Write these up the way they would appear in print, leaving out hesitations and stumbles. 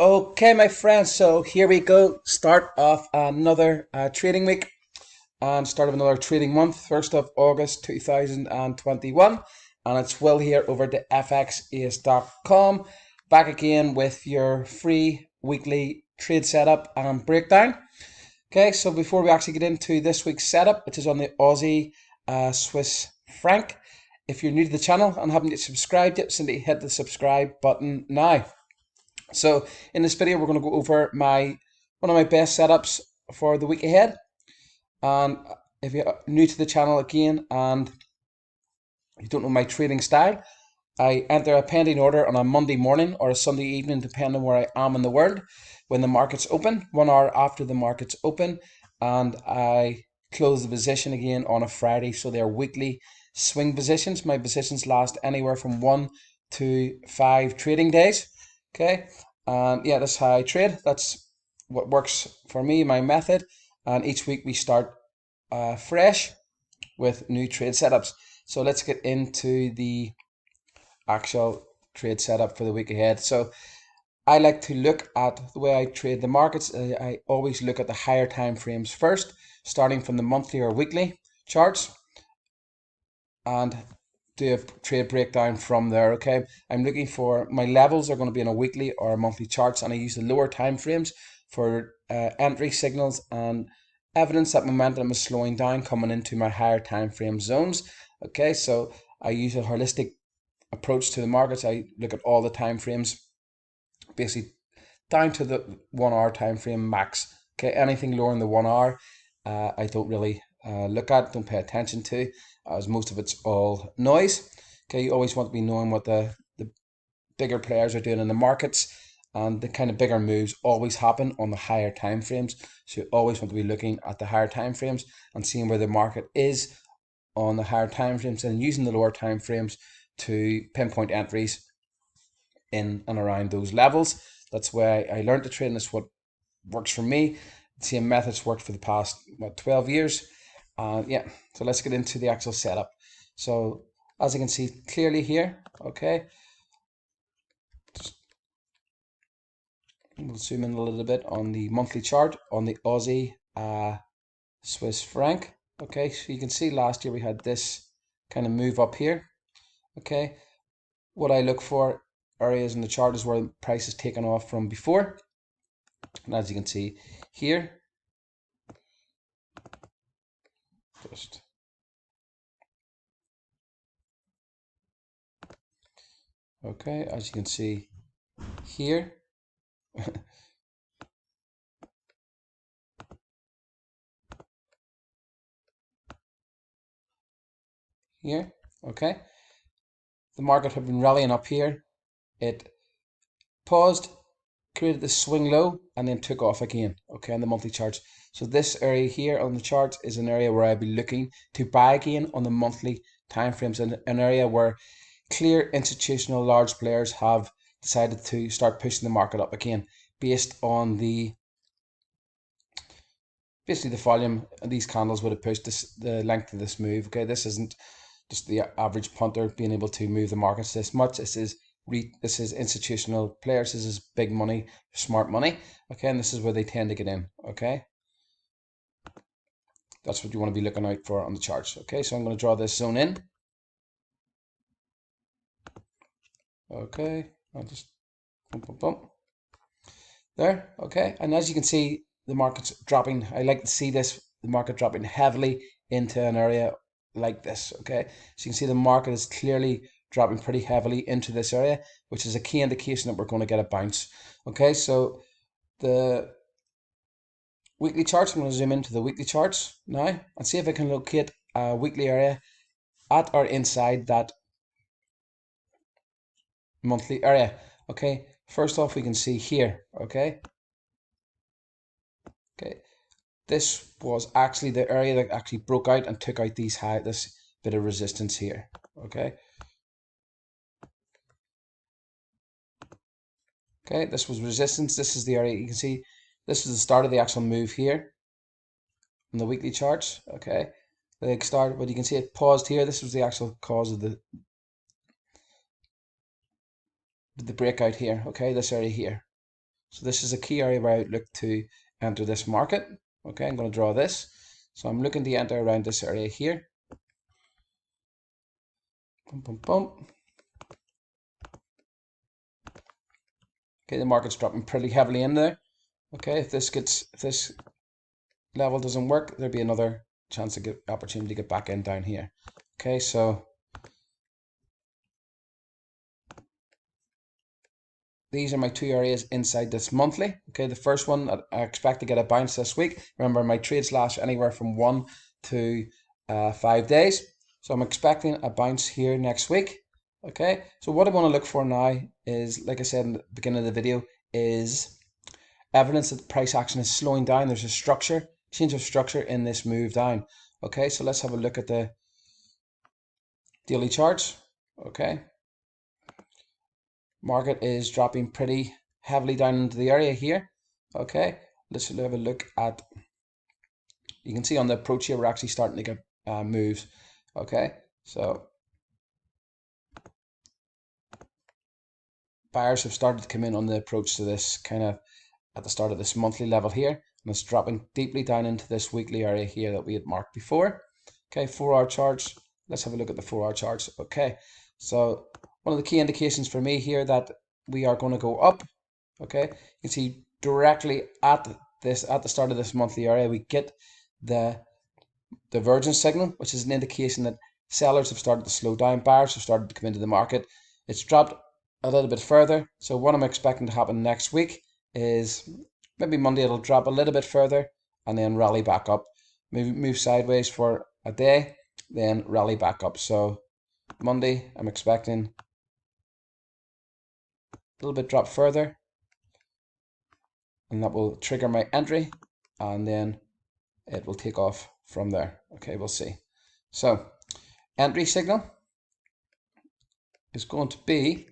Okay, my friends, so here we go. Start of another trading week and start of another trading month, 1st of August 2021. And it's Will here over to XAUUSD.com, back again with your free weekly trade setup and breakdown. Okay, so before we actually get into this week's setup, which is on the Aussie Swiss franc, if you're new to the channel and haven't yet subscribed yet, simply hit the subscribe button now. So in this video, we're going to go over one of my best setups for the week ahead. And if you're new to the channel again and you don't know my trading style, I enter a pending order on a Monday morning or a Sunday evening, depending on where I am in the world, when the markets open, 1 hour after the markets open, and I close the position again on a Friday. So they're weekly swing positions. My positions last anywhere from 1 to 5 trading days. Okay, yeah, that's how I trade. That's what works for me, my method. And each week we start fresh with new trade setups. So let's get into the actual trade setup for the week ahead. So I like to look at the way I trade the markets. I always look at the higher time frames first, starting from the monthly or weekly charts, and do a trade breakdown from there. Okay, I'm looking for my levels are going to be on a weekly or a monthly charts, and I use the lower time frames for entry signals and evidence that momentum is slowing down coming into my higher time frame zones. Okay, so I use a holistic approach to the markets. I look at all the time frames, basically down to the 1 hour time frame max. Okay, anything lower than the 1 hour, I don't really look at, don't pay attention to, as most of it's all noise. Okay, you always want to be knowing what the bigger players are doing in the markets, and the kind of bigger moves always happen on the higher time frames. So you always want to be looking at the higher time frames and seeing where the market is on the higher time frames, and using the lower time frames to pinpoint entries in and around those levels. That's why I learned to trade, and that's what works for me. The same methods worked for the past 12 years. Yeah, so let's get into the actual setup. So as you can see clearly here, okay, we'll zoom in a little bit on the monthly chart on the Aussie Swiss franc. Okay, so you can see last year we had this kind of move up here. Okay, what I look for areas in the chart is where the price is taken off from before, and as you can see here, just okay, as you can see here, here, okay, the market had been rallying up here. It paused, created this swing low, and then took off again, okay, on the monthly charts. So this area here on the charts is an area where I'd be looking to buy again on the monthly time frames, and an area where clear institutional large players have decided to start pushing the market up again based on basically the volume these candles would have pushed the length of this move. Okay, this isn't just the average punter being able to move the markets this much. This is institutional players. This is big money, smart money. Okay, and this is where they tend to get in. Okay, that's what you want to be looking out for on the charts. Okay, so I'm going to draw this zone in. Okay, I'll just bump. There. Okay, and as you can see, the market's dropping. I like to see the market dropping heavily into an area like this. Okay, so you can see the market is clearly dropping pretty heavily into this area, which is a key indication that we're going to get a bounce. Okay, so the weekly charts, I'm going to zoom into the weekly charts now and see if I can locate a weekly area at or inside that monthly area. Okay, first off, we can see here. Okay, this was actually the area that actually broke out and took out this bit of resistance here. Okay, this was resistance. This is the area. You can see this is the start of the actual move here on the weekly charts. Okay, the start, but you can see it paused here. This was the actual cause of the breakout here. Okay, this area here. So this is a key area where I look to enter this market. Okay, I'm going to draw this. So I'm looking to enter around this area here. Boom, boom, boom. Okay, the market's dropping pretty heavily in there. Okay, if this level doesn't work, there'll be another chance to get opportunity to get back in down here. Okay, so these are my two areas inside this monthly. Okay, the first one, I expect to get a bounce this week. Remember, my trades last anywhere from 1 to 5 days. So I'm expecting a bounce here next week. Okay, so what I want to look for now is, like I said in the beginning of the video, is evidence that price action is slowing down. There's a change of structure in this move down. Okay, so let's have a look at the daily charts. Okay, market is dropping pretty heavily down into the area here. Okay, let's have a look at, you can see on the approach here, we're actually starting to get moves. Okay, so buyers have started to come in on the approach to this kind of at the start of this monthly level here, and it's dropping deeply down into this weekly area here that we had marked before. Okay, 4-hour charts. Let's have a look at the 4-hour charts. Okay, so one of the key indications for me here that we are going to go up. Okay, you can see directly at the start of this monthly area, we get the divergent signal, which is an indication that sellers have started to slow down, buyers have started to come into the market. It's dropped a little bit further. So what I'm expecting to happen next week is maybe Monday it'll drop a little bit further and then rally back up, move sideways for a day, then rally back up. So Monday I'm expecting a little bit drop further, and that will trigger my entry, and then it will take off from there. Okay, we'll see. So entry signal is going to be,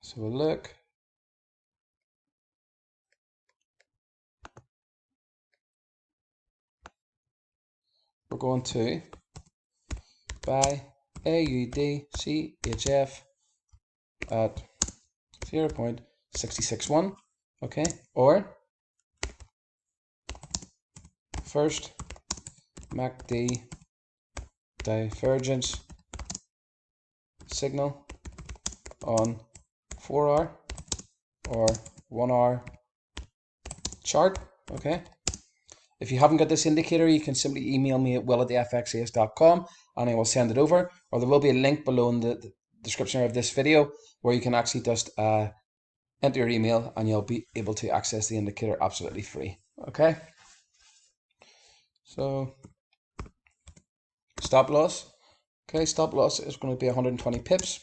so we'll look, we're going to buy AUD CHF at 0.661, okay, or first MACD divergence signal on 4-hour or 1-hour chart. Okay, if you haven't got this indicator, you can simply email me at will@fxas.com and I will send it over, or there will be a link below in the description of this video where you can actually just enter your email and you'll be able to access the indicator absolutely free. Okay, so stop loss. Okay, stop loss is going to be 120 pips.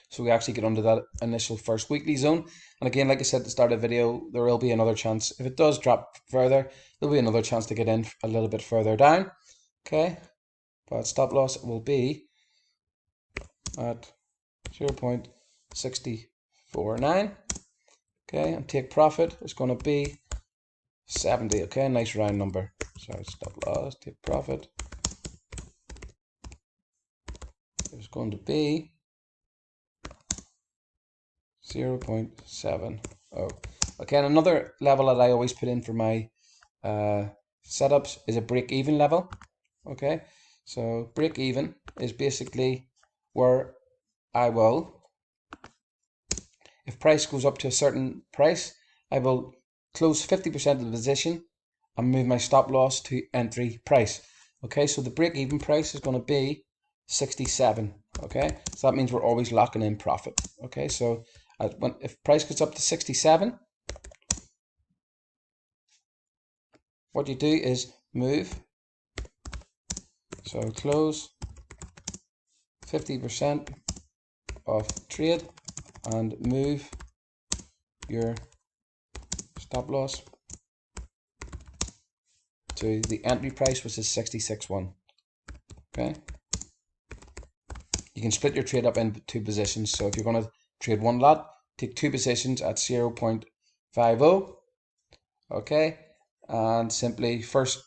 So we actually get under that initial first weekly zone. And again, like I said at the start of the video, there will be another chance. If it does drop further, there'll be another chance to get in a little bit further down. Okay, but stop loss will be at 0.6049. Okay, and take profit is going to be 70. Okay, nice round number. Sorry, stop loss, take profit is going to be 0.70. Okay, and another level that I always put in for my setups is a break-even level. Okay, so break-even is basically where I will, if price goes up to a certain price, I will close 50% of the position and move my stop loss to entry price. Okay, so the break-even price is going to be 67. Okay, so that means we're always locking in profit. Okay, so if price goes up to 67, what you do is move, so close 50% of trade and move your stop loss to the entry price, which is 66.1. Okay, you can split your trade up into two positions. So if you're going to trade one lot, take two positions at 0.50. Okay, and simply first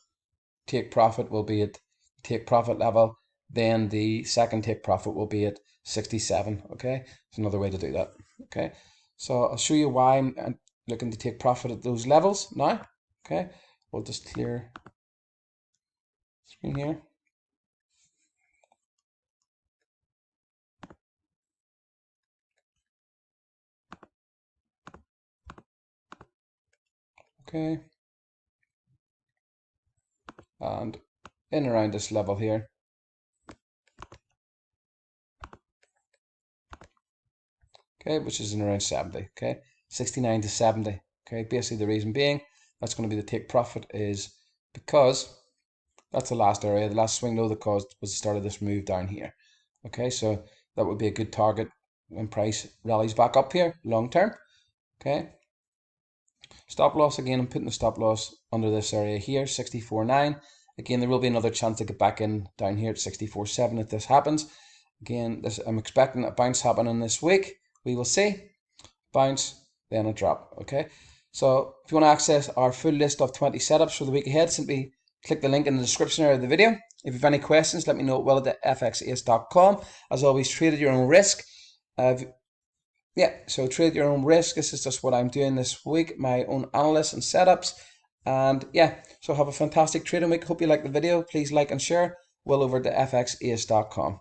take profit will be at take profit level, then the second take profit will be at 67. Okay, it's another way to do that. Okay, So I'll show you why I'm looking to take profit at those levels now. Okay, we'll just clear screen here. Okay, and in around this level here. Okay, which is in around 70. Okay, 69 to 70. Okay, basically the reason being that's going to be the take profit is because that's the last area, the last swing low that caused was the start of this move down here. Okay, so that would be a good target when price rallies back up here long term. Okay, stop loss again, I'm putting the stop loss under this area here, 64.9. Again, there will be another chance to get back in down here at 64.7 if this happens. Again, I'm expecting a bounce happening this week. We will see. Bounce, then a drop. Okay, so if you want to access our full list of 20 setups for the week ahead, simply click the link in the description area of the video. If you have any questions, let me know at will@fxace.com. As always, trade at your own risk. So trade at your own risk. This is just what I'm doing this week, my own analysis and setups. And so have a fantastic trading week. Hope you like the video. Please like and share. Will over to fxace.com.